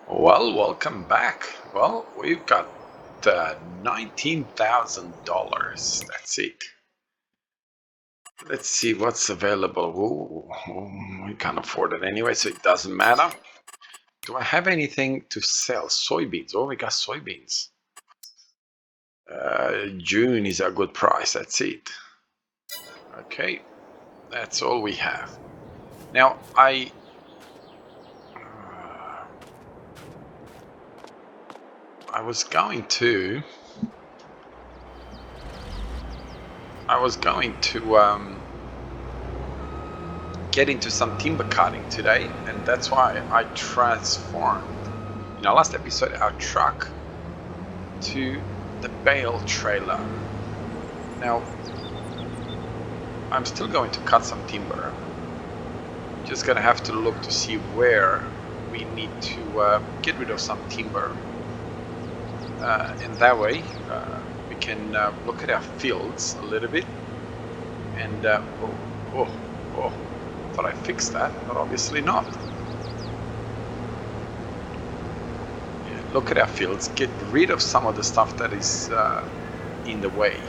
Well, welcome back. Well, we've got $19,000. That's it. Let's see what's available. Ooh, we can't afford it anyway, so it doesn't matter. Do I have anything to sell? Soybeans. Oh, we got soybeans. June is a good price. That's it. Okay, that's all we have. Now, I was going to get into some timber cutting today, and that's why I transformed in our last episode our truck to the bale trailer. Now I'm still going to cut some timber, just gonna have to look to see where we need to get rid of some timber, and that way we can look at our fields a little bit and oh, thought I fixed that, but obviously not. Look at our fields, get rid of some of the stuff that is in the way,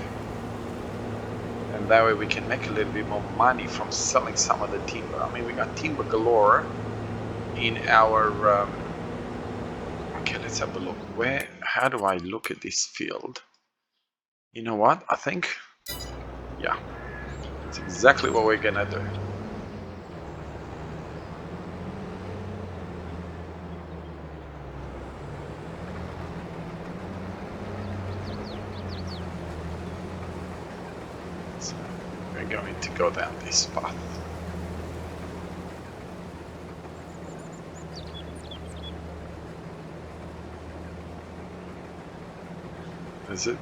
and that way we can make a little bit more money from selling some of the timber. I mean, we got timber galore in our okay, let's have a look. How do I look at this field? You know what, I think, yeah, that's exactly what we're gonna do. We're going to go down this path. Is it?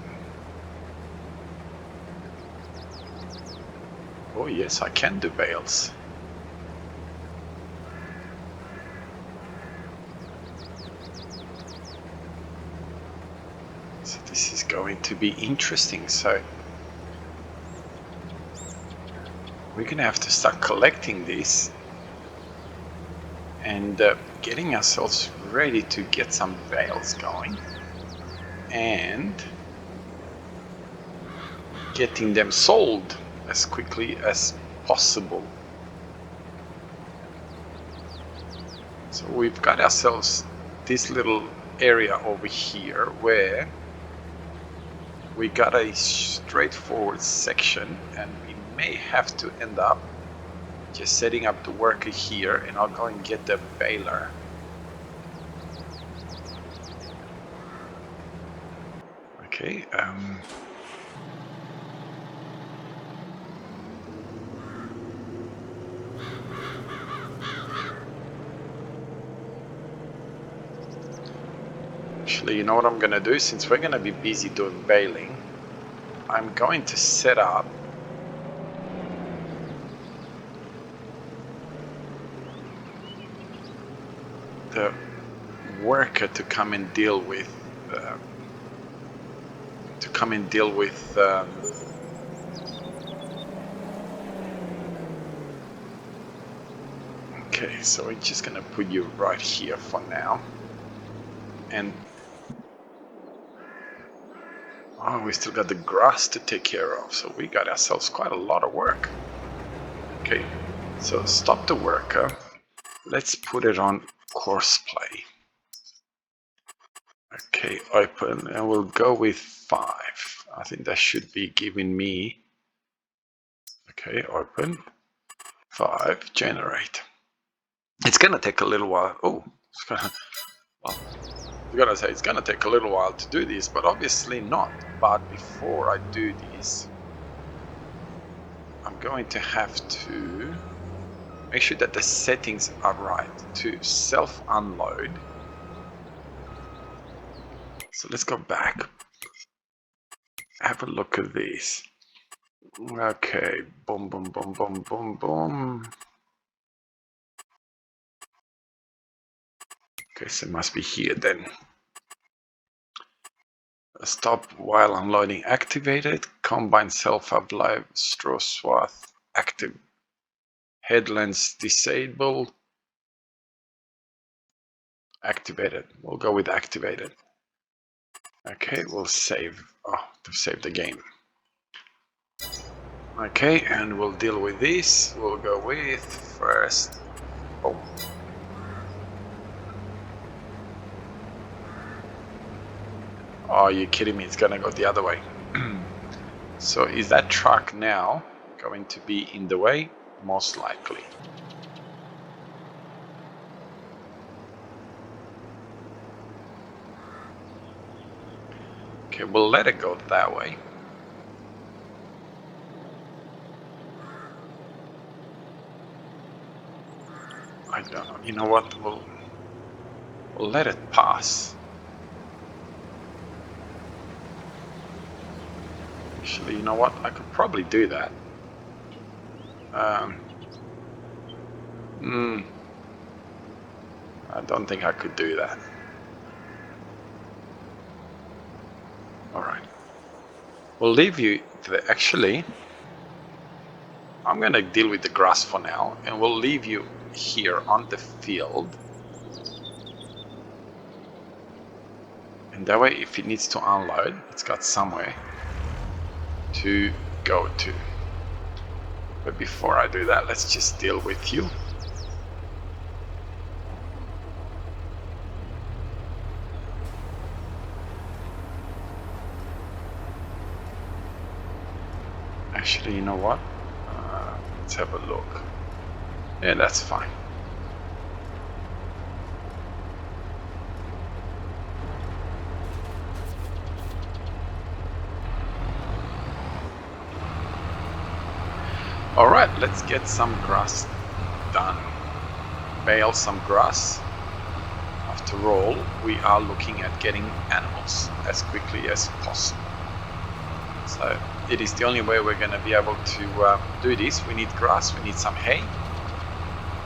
Oh yes, I can do bales. So this is going to be interesting. So we're gonna have to start collecting this and getting ourselves ready to get some bales going and getting them sold as quickly as possible. So we've got ourselves this little area over here where we got a straightforward section, and we may have to end up just setting up the worker here, and I'll go and get the baler. Okay, actually, you know what I'm gonna do? Since we're gonna be busy doing baling, I'm going to set up the worker to come and deal with okay, so we're just gonna put you right here for now, and oh, we still got the grass to take care of, so we got ourselves quite a lot of work. Okay, so stop the worker. Let's put it on course play. Okay, open, and we'll go with 5. I think that should be giving me, okay, open, 5, generate. It's gonna take a little while. Oh, it's gonna, well, I'm gonna say it's gonna take a little while to do this, but obviously not. But before I do this, I'm going to have to make sure that the settings are right to self-unload. So let's go back, have a look at this. Okay, boom, boom, boom, boom, boom, boom. Okay, so it must be here then. Stop while unloading activated. Combine self-up straw swath active. Headlands disabled. Activated. We'll go with activated. Okay, we'll save. Oh, to save the game. Okay, and we'll deal with this. We'll go with first. Oh. Are you kidding me? It's gonna go the other way. So is that truck now going to be in the way? Most likely. Okay, we'll let it go that way. I don't know. You know what? We'll let it pass. Actually, you know what? I could probably do that. I don't think I could do that. Alright. We'll leave you to actually, I'm gonna deal with the grass for now, and we'll leave you here on the field. And that way, if it needs to unload, it's got somewhere to go to. But before I do that, let's just deal with you. Actually, you know what? Let's have a look. Yeah, that's fine. Alright, let's get some grass done. Bale some grass. After all, we are looking at getting animals as quickly as possible. So it is the only way we're going to be able to do this. We need grass, we need some hay.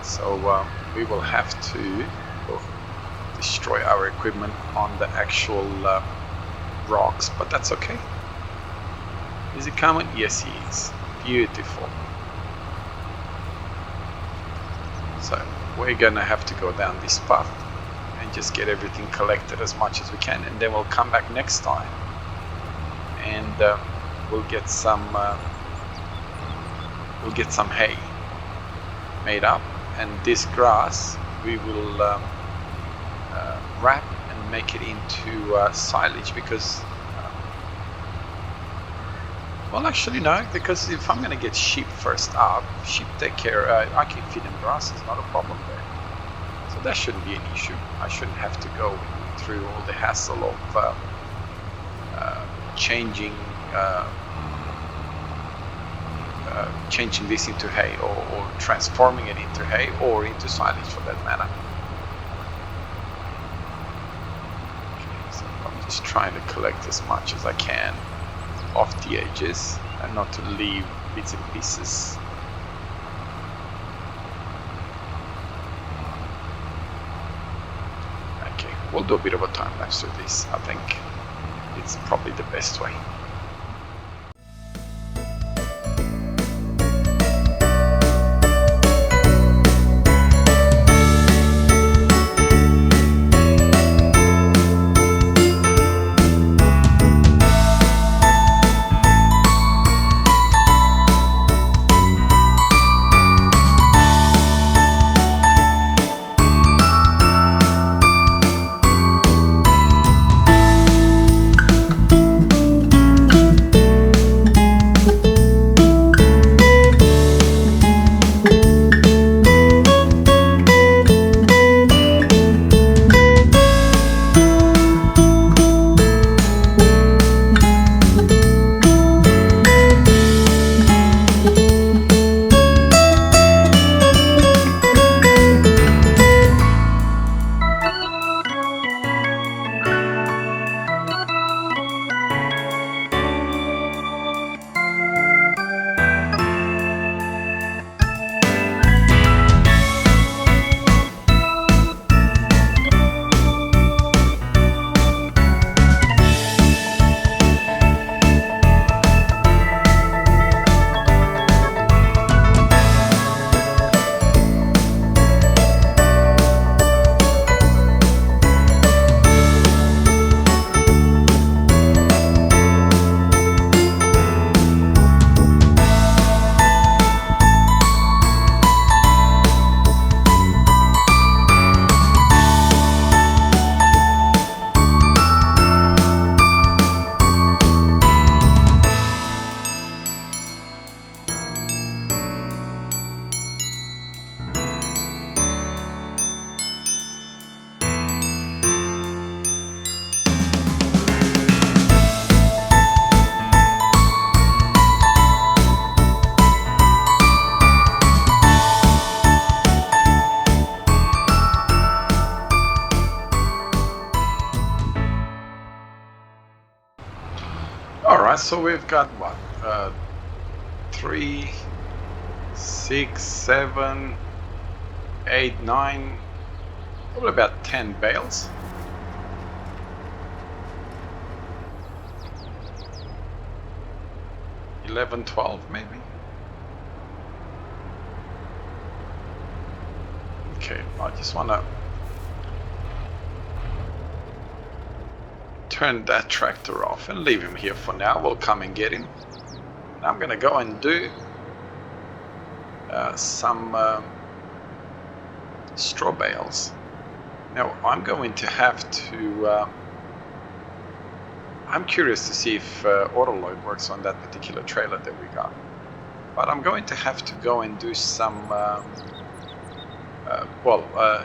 So we will have to destroy our equipment on the actual rocks, but that's okay. Is he coming? Yes, he is. Beautiful. So we're going to have to go down this path and just get everything collected as much as we can, and then we'll come back next time and we'll get some hay made up, and this grass we will wrap and make it into silage, because well, actually no, because if I'm going to get sheep first up, sheep take care, I can feed them grass, it's not a problem there. So that shouldn't be an issue. I shouldn't have to go through all the hassle of changing this into hay, or transforming it into hay, or into silage for that matter. Okay, so I'm just trying to collect as much as I can off the edges and not to leave bits and pieces. Okay, we'll do a bit of a time lapse with this. I think it's probably the best way. So we've got what? 3, 6, 7, 8, 9, probably about 10 bales. $11, $12 maybe. Okay, I just want to turn that tractor off and leave him here for now. We'll come and get him. And I'm gonna go and do some straw bales. Now I'm going to have to I'm curious to see if autoload works on that particular trailer that we got, but I'm going to have to go and do some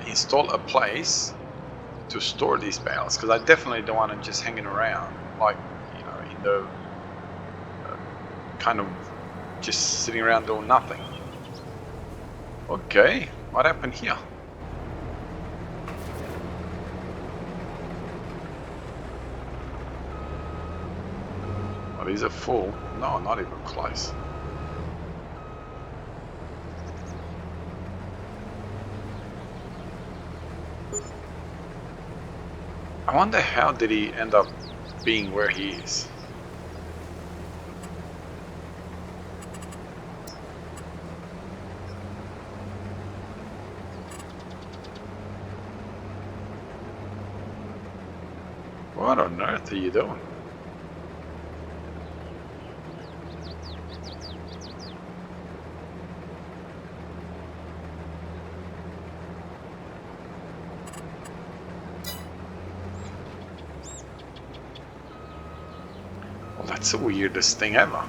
install a place to store these bales, because I definitely don't want them just hanging around, like, you know, in the kind of just sitting around doing nothing. Okay, what happened here? Oh, these are full. No, not even close. I wonder how did he end up being where he is. What on earth are you doing? Well, that's the weirdest thing ever.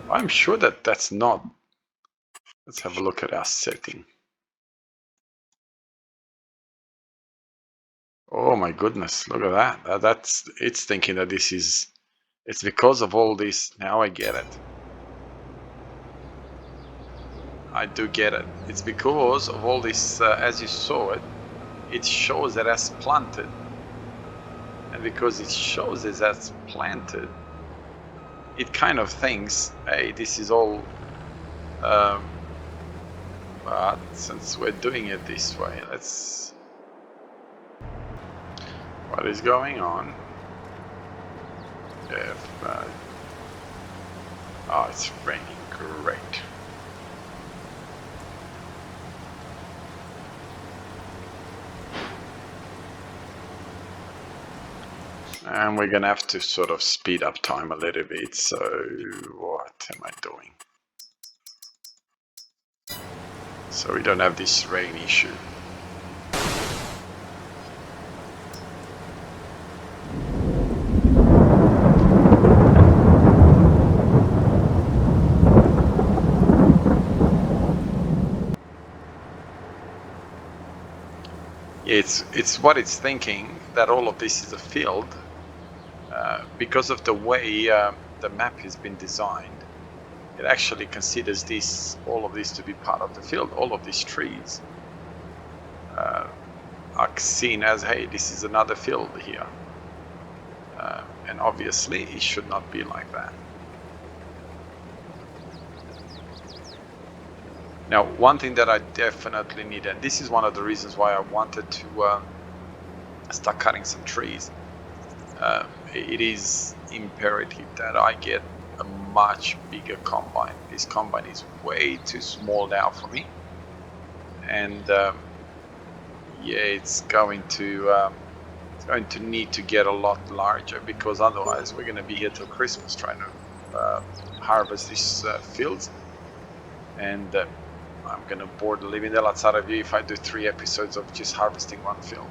I'm sure that that's not. Let's have a look at our setting. Oh my goodness, look at that. It's thinking that this is, it's because of all this. Now I get it. I do get it. It's because of all this, as you saw it, it shows it as planted. And because it shows it as planted, it kind of thinks, hey, this is all, but since we're doing it this way, let's, what is going on? Oh, it's raining, great. And we're gonna have to sort of speed up time a little bit, so what am I doing? So we don't have this rain issue. It's what it's thinking, that all of this is a field, because of the way the map has been designed. It actually considers this, all of this, to be part of the field. All of these trees are seen as, hey, this is another field here, and obviously it should not be like that. Now, one thing that I definitely need, and this is one of the reasons why I wanted to start cutting some trees, it is imperative that I get a much bigger combine. This combine is way too small now for me, and yeah, it's going to need to get a lot larger, because otherwise we're going to be here till Christmas trying to harvest these fields, and I'm going to bore the living hell outside of you if I do 3 episodes of just harvesting one field.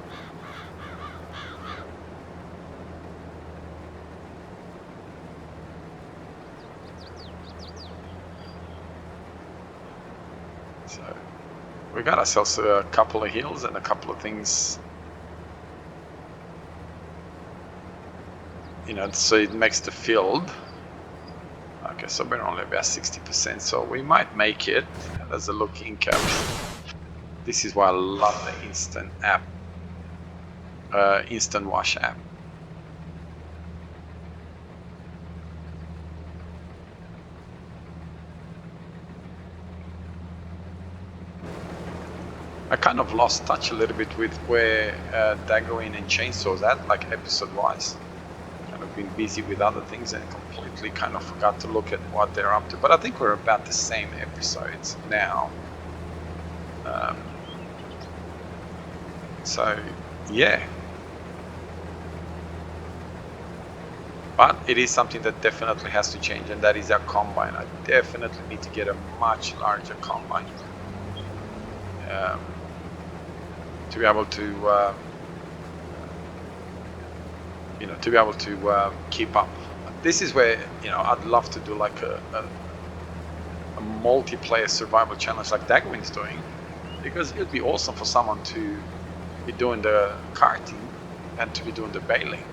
So we got ourselves a couple of hills and a couple of things, you know, so it makes the field. Okay, so we're only about 60%, so we might make it. There's a look in cap. This is why I love the instant app, instant wash app. I kind of lost touch a little bit with where Daggerwin and ChainSaw's at, like episode-wise. Kind of been busy with other things and completely kind of forgot to look at what they're up to. But I think we're about the same episodes now. So, yeah. But it is something that definitely has to change, and that is our combine. I definitely need to get a much larger combine to be able to, to be able to keep up. This is where I'd love to do like a multiplayer survival challenge like Daggerwin's doing, because it'd be awesome for someone to be doing the carting and to be doing the baling.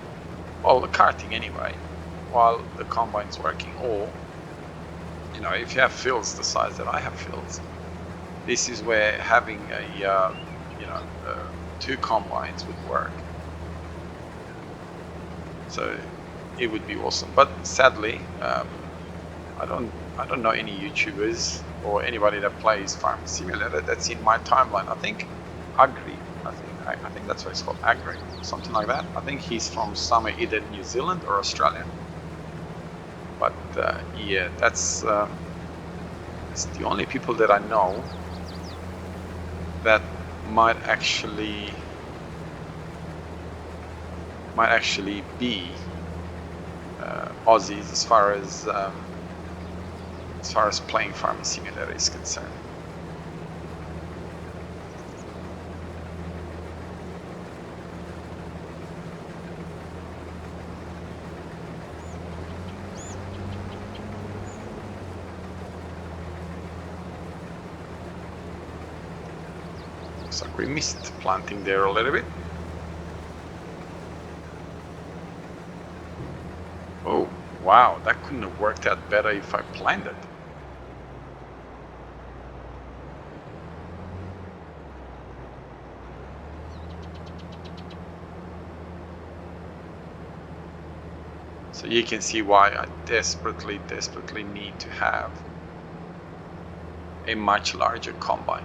Well, the carting anyway, while the combine's working. Or, if you have fields the size that I have fields, this is where having a, two combines would work. So it would be awesome. But sadly, I don't know any YouTubers or anybody that plays Farming Simulator that's in my timeline. I think Agri. I think that's what it's called, Agri, something like that. I think he's from somewhere either New Zealand or Australia. But yeah, that's the only people that I know that might actually be Aussies as far as playing Farming Simulator is concerned. Looks like we missed planting there a little bit. Oh, wow, that couldn't have worked out better if I planted. So you can see why I desperately need to have a much larger combine.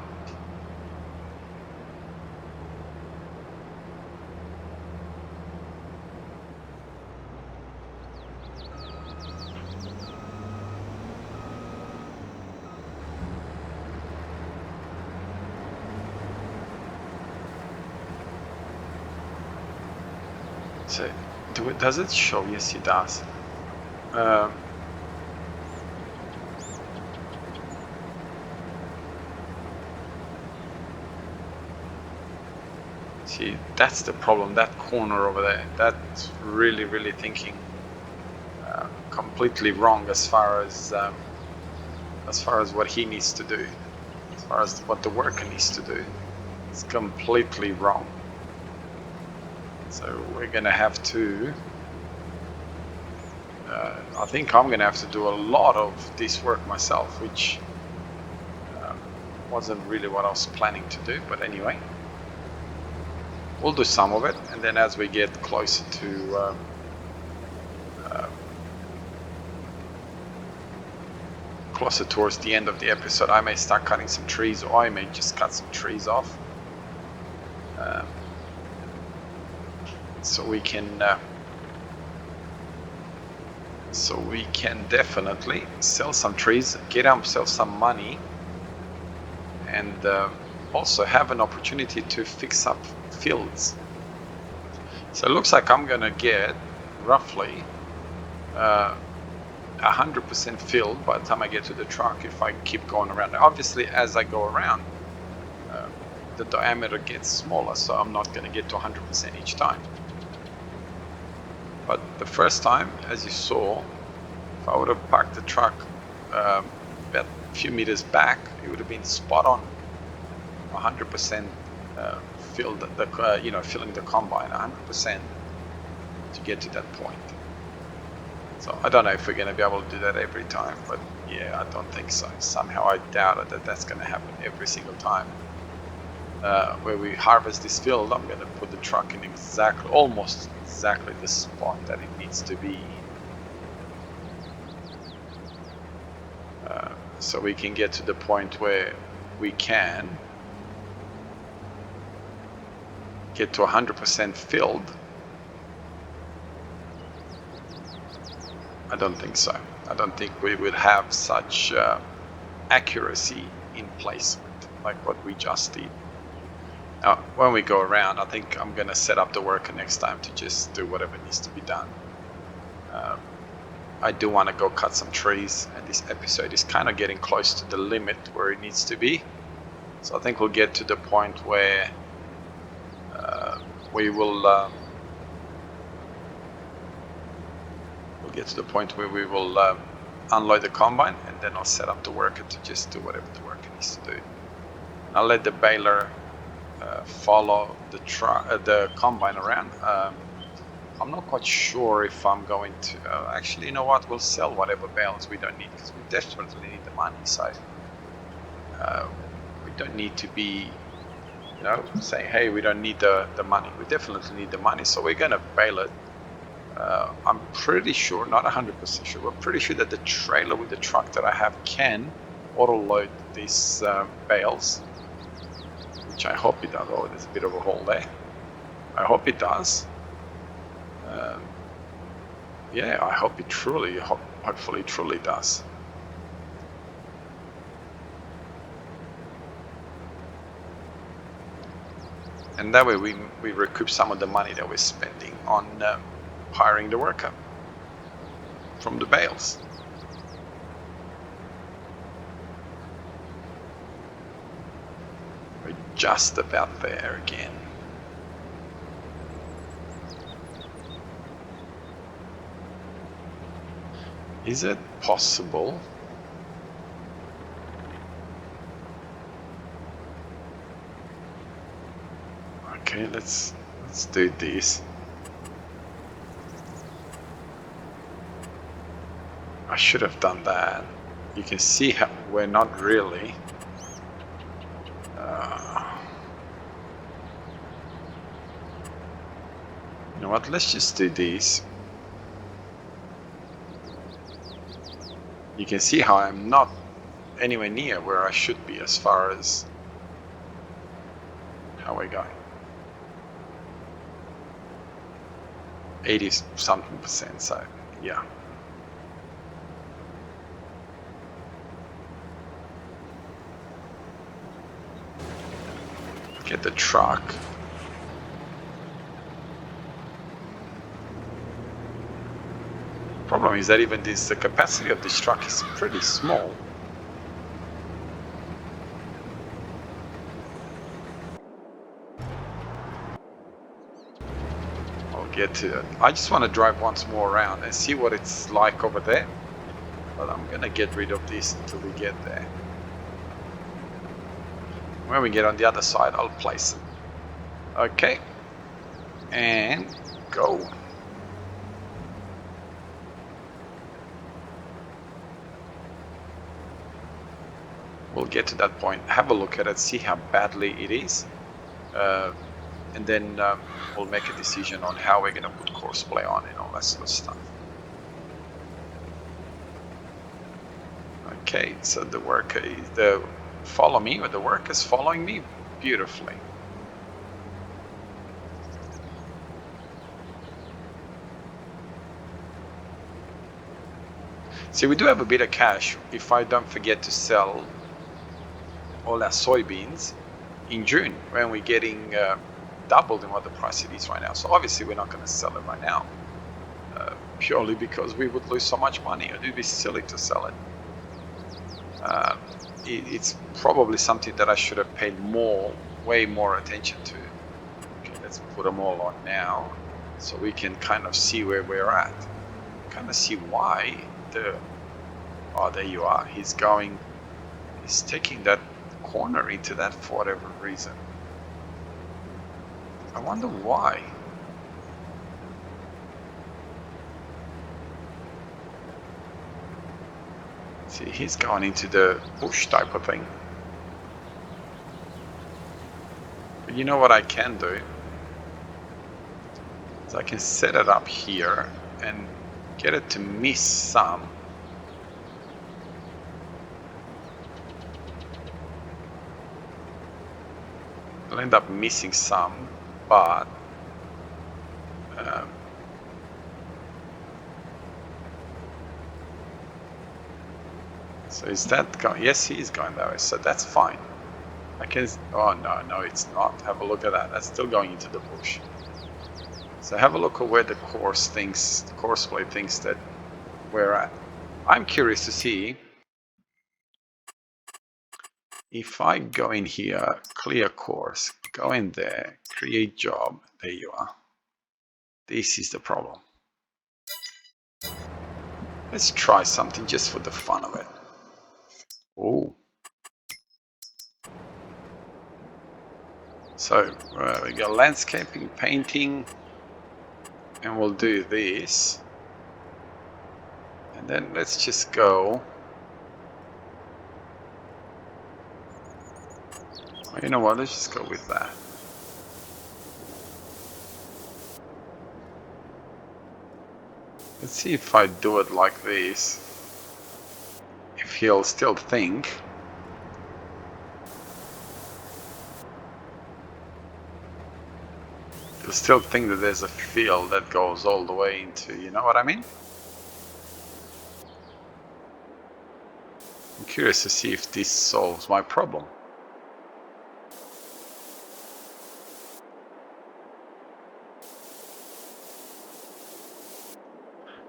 So, does it show? Yes, it does. See, that's the problem. That corner over there, that's really thinking completely wrong as far as what he needs to do, as far as what the worker needs to do. It's completely wrong. So we're gonna have to, I think I'm gonna have to do a lot of this work myself, which wasn't really what I was planning to do, but anyway, we'll do some of it, and then as we get closer to closer towards the end of the episode, I may start cutting some trees, or I may just cut some trees off. So we can definitely sell some trees, get ourselves some money, and also have an opportunity to fix up fields. So it looks like I'm gonna get roughly 100% filled by the time I get to the truck if I keep going around. Obviously, as I go around, the diameter gets smaller, so I'm not going to get to 100% each time. But the first time, as you saw, if I would have parked the truck about a few meters back, it would have been spot on 100% filled filling the combine 100% to get to that point. So I don't know if we're going to be able to do that every time, but yeah, I don't think so. Somehow I doubt it that that's going to happen every single time. Where we harvest this field, I'm going to put the truck in almost exactly the spot that it needs to be. So we can get to the point where we can get to 100% filled? I don't think so. I don't think we would have such accuracy in placement like what we just did. Now, when we go around, I think I'm going to set up the worker next time to just do whatever needs to be done. I do want to go cut some trees, and this episode is kind of getting close to the limit where it needs to be. So I think we'll get to the point where we will unload the combine, and then I'll set up the worker to just do whatever the worker needs to do. I'll let the baler follow the combine around. I'm not quite sure if I'm going to actually, you know what, we'll sell whatever bales we don't need, because we desperately need the money. So we don't need to be, you know, saying, hey, we don't need the money. We definitely need the money, so we're going to bale it. I'm pretty sure, not 100% sure, but pretty sure that the trailer with the truck that I have can auto-load these bales, which I hope it does. Oh, there's a bit of a hole there. I hope it does. Yeah, I hope it hopefully truly does. And that way we recoup some of the money that we're spending on hiring the worker from the bales. We're just about there again. Is it possible? Okay, let's do this. I should have done that. You can see how we're not really. You know what? Let's just do this. You can see how I'm not anywhere near where I should be as far as how we're going. 80-something%, so yeah. Get the truck. Problem is that even the capacity of this truck is pretty small. I'll get to it. I just want to drive once more around and see what it's like over there. But I'm gonna get rid of this until we get there. When we get on the other side, I'll place it. Okay. And go. We'll get to that point, have a look at it, see how badly it is, and then we'll make a decision on how we're going to put Courseplay on and all that sort of stuff. Okay, so the worker is the worker's following me beautifully. See, we do have a bit of cash if I don't forget to sell all our soybeans in June, when we're getting doubled in what the price it is right now. So obviously we're not going to sell it right now, purely because we would lose so much money. It would be silly to sell it. It's probably something that I should have paid way more attention to. Okay, let's put them all on now, so we can kind of see where we're at. Kind of see why oh, there you are. He's taking that corner into that for whatever reason. I wonder why. See, he's going into the bush type of thing. But you know what I can do? So I can set it up here and get it to miss some. I'll end up missing some, but um, so is that going? Yes, he is going that way, so that's fine. I can. Oh no, it's not. Have a look at that. That's still going into the bush. So have a look at where the course play thinks that we're at. I'm curious to see if I go in here, clear course, go in there, create job. There you are. This is the problem. Let's try something just for the fun of it. Oh. So we got landscaping, painting, and we'll do this. And then let's just go. Well, you know what? Let's just go with that. Let's see if I do it like this. If he'll still think. He'll still think that there's a field that goes all the way into, you know what I mean? I'm curious to see if this solves my problem.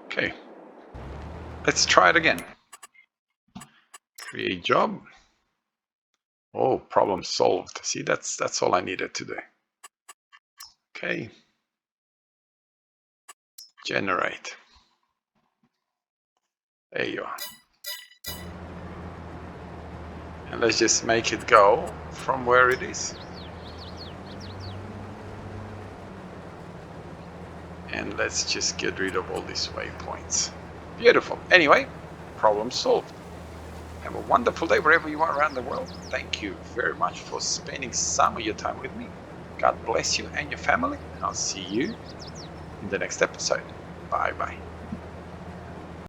Okay, let's try it again. Create job. Oh, problem solved. See, that's all I needed to do. Okay. Generate. There you are. And let's just make it go from where it is. And let's just get rid of all these waypoints. Beautiful. Anyway, problem solved. Have a wonderful day wherever you are around the world. Thank you very much for spending some of your time with me. God bless you and your family. And I'll see you in the next episode. Bye bye.